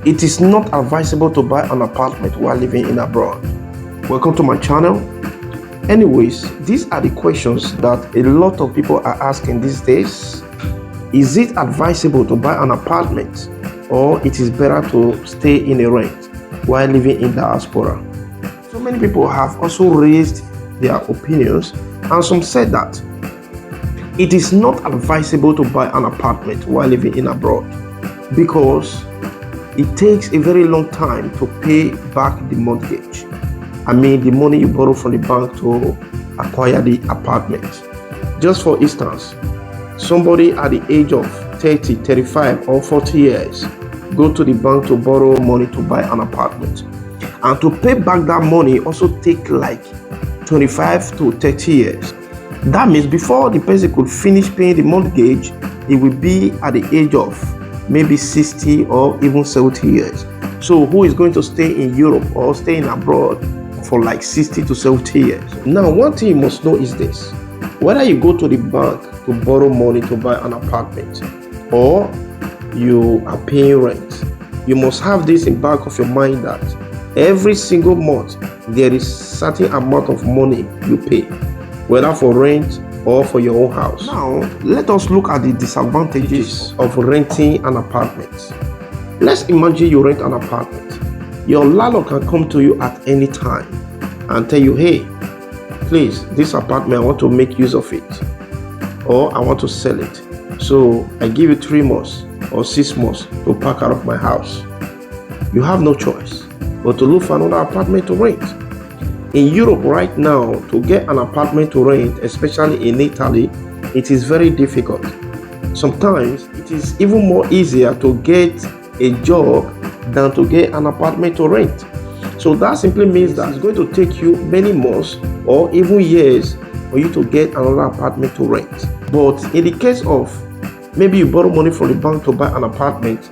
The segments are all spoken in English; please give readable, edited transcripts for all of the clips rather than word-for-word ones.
It is not advisable to buy an apartment while living in abroad. Welcome to my channel. Anyways, these are the questions that a lot of people are asking these days. Is it advisable to buy an apartment, or it is better to stay in a rent while living in diaspora? So many people have also raised their opinions, and some said that it is not advisable to buy an apartment while living in abroad because it takes a very long time to pay back the mortgage. I mean, the money you borrow from the bank to acquire the apartment. Just for instance, somebody at the age of 30, 35 or 40 years go to the bank to borrow money to buy an apartment. And to pay back that money also take like 25 to 30 years. That means before the person could finish paying the mortgage, it will be at the age of maybe 60 or even 70 years. So who is going to stay in Europe or stay in abroad for like 60 to 70 years? Now, one thing you must know is this: whether you go to the bank to borrow money to buy an apartment or you are paying rent, you must have this in back of your mind that every single month there is certain amount of money you pay, whether for rent or for your own house. Now, let us look at the disadvantages of renting an apartment. Let's imagine you rent an apartment. Your landlord can come to you at any time and tell you, hey, please, this apartment, I want to make use of it, or I want to sell it. So I give you 3 months or 6 months to pack out of my house. You have no choice but to look for another apartment to rent. In Europe right now, to get an apartment to rent, especially in Italy, it is very difficult. Sometimes it is even more easier to get a job than to get an apartment to rent. So that simply means that it's going to take you many months or even years for you to get another apartment to rent. But in the case of maybe you borrow money from the bank to buy an apartment,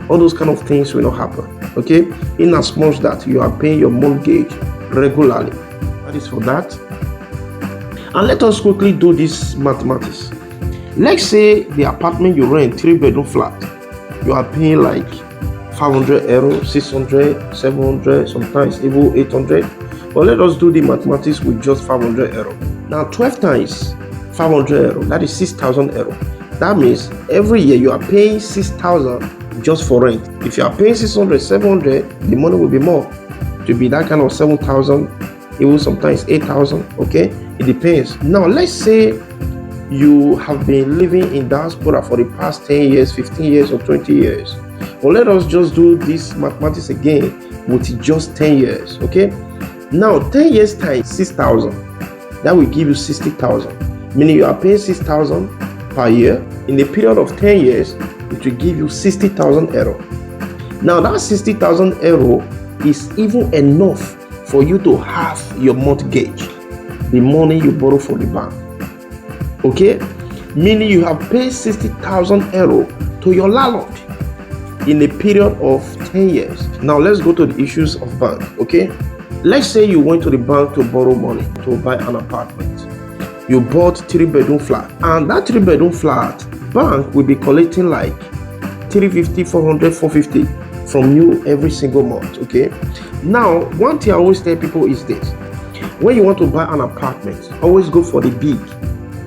all those kind of things will not happen. Okay, in as much that you are paying your mortgage regularly. That is for that. And let us quickly do this mathematics. Let's say the apartment you rent, 3-bedroom flat, you are paying like 500 euro, 600, 700, sometimes even 800. But let us do the mathematics with just 500 euro. Now 12 times 500 euro, that is 6,000 euro. That means every year you are paying 6,000 just for rent. If you are paying 600, 700, the money will be more. To be that kind of 7,000, even sometimes 8,000. Okay, it depends. Now let's say you have been living in diaspora for the past 10 years, 15 years or 20 years. Well, let us just do this mathematics again with just 10 years. Okay, now 10 years times 6,000, that will give you 60,000, meaning you are paying 6,000 per year. In a period of 10 years, it will give you 60,000 euro. Now that 60,000 euro is even enough for you to have your mortgage, the money you borrow from the bank. Okay, meaning you have paid 60,000 euro to your landlord in a period of 10 years. Now let's go to the issues of bank. Okay, let's say you went to the bank to borrow money to buy an apartment. You bought 3-bedroom flat, and that 3-bedroom flat, bank will be collecting like 350, 400, 450 from you every single month. Okay, now one thing I always tell people is this: when you want to buy an apartment, always go for the big.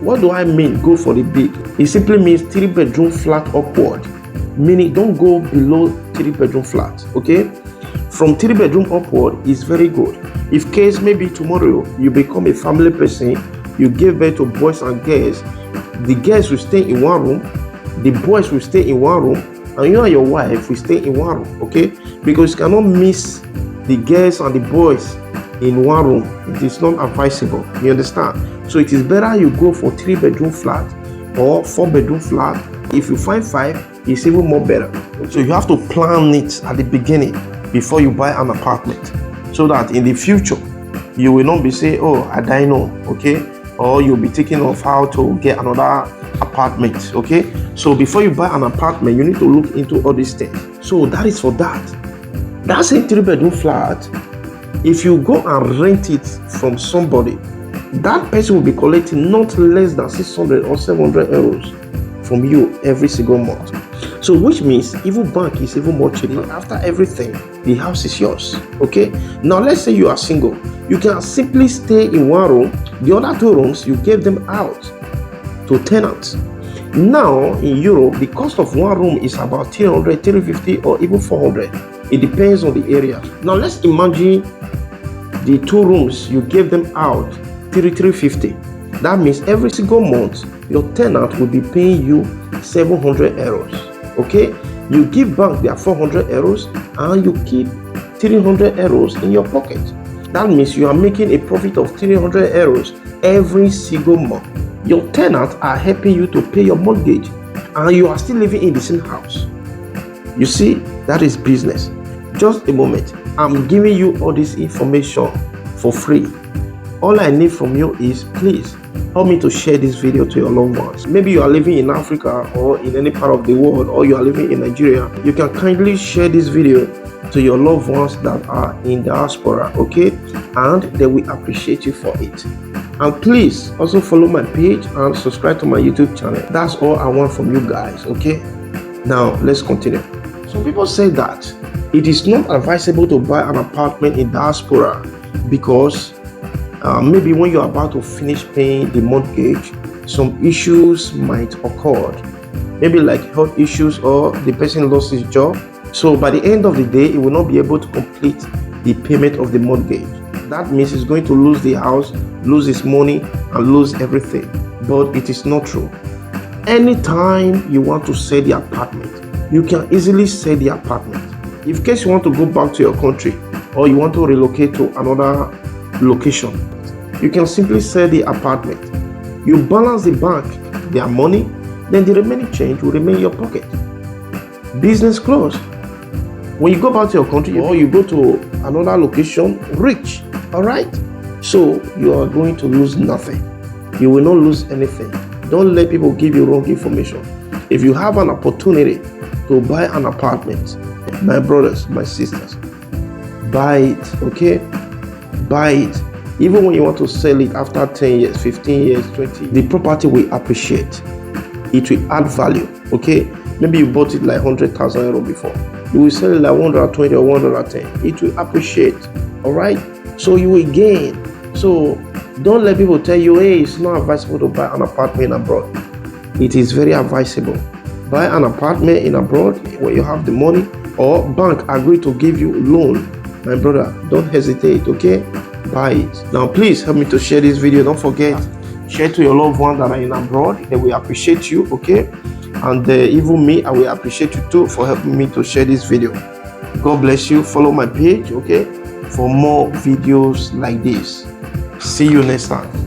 What do I mean go for the big? It simply means 3-bedroom flat upward, meaning don't go below 3-bedroom flat. Okay, from 3-bedroom upward is very good. If case maybe tomorrow you become a family person, you give birth to boys and girls, the girls will stay in one room, the boys will stay in one room, and you and your wife will stay in one room. Okay, because you cannot miss the girls and the boys in one room. It is not advisable. You understand? So it is better you go for 3-bedroom flat or 4-bedroom flat. If you find 5, it's even more better. So you have to plan it at the beginning before you buy an apartment, so that in the future you will not be saying, oh, I don't know. Okay, or you'll be thinking of how to get another apartment. Okay, so before you buy an apartment, you need to look into all these things. So that is for that. That's a 3-bedroom flat. If you go and rent it from somebody, that person will be collecting not less than 600 or 700 euros from you every single month. So which means even bank is even more cheaper. After everything, the house is yours. Okay, now let's say you are single. You can simply stay in one room. The other 2 rooms you gave them out to tenants. Now in Europe, the cost of one room is about 300, 350, or even 400. It depends on the area. Now let's imagine the 2 rooms you gave them out 350. That means every single month your tenant will be paying you 700 euros. Okay, you give back their 400 euros and you keep 300 euros in your pocket. That means you are making a profit of 300 euros every single month. Your tenants are helping you to pay your mortgage and you are still living in the same house. You see, that is business. Just a moment, I'm giving you all this information for free. All I need from you is please help me to share this video to your loved ones. Maybe you are living in Africa or in any part of the world, or you are living in Nigeria. You can kindly share this video to your loved ones that are in diaspora, okay? And they will appreciate you for it. And please also follow my page and subscribe to my YouTube channel. That's all I want from you guys, okay? Now let's continue. Some people say that it is not advisable to buy an apartment in diaspora because maybe when you're about to finish paying the mortgage, some issues might occur. Maybe like health issues, or the person lost his job. So by the end of the day, he will not be able to complete the payment of the mortgage. That means he's going to lose the house, lose his money, and lose everything. But it is not true. Anytime you want to sell the apartment, you can easily sell the apartment. If in case you want to go back to your country, or you want to relocate to another location, you can simply sell the apartment. You balance the bank their money, then the remaining change will remain in your pocket. Business closed. When you go back to your country or you go to another location, rich. All right, so you are going to lose nothing. You will not lose anything. Don't let people give you wrong information. If you have an opportunity to buy an apartment, my brothers, my sisters, buy it. Okay, buy it. Even when you want to sell it after 10 years, 15 years, 20, the property will appreciate. It will add value. Okay, maybe you bought it like 100,000 euro before. You will sell it like 120 or 110. It will appreciate. All right, so you will gain. So don't let people tell you, hey, it's not advisable to buy an apartment abroad. It is very advisable. Buy an apartment in abroad where you have the money, or bank agree to give you loan. My brother, don't hesitate. Okay, buy it. Now please help me to share this video. Don't forget, share to your loved ones that are in abroad. They will appreciate you. Okay, and even me, I will appreciate you too for helping me to share this video. God bless you. Follow my page, okay, for more videos like this. See you next time.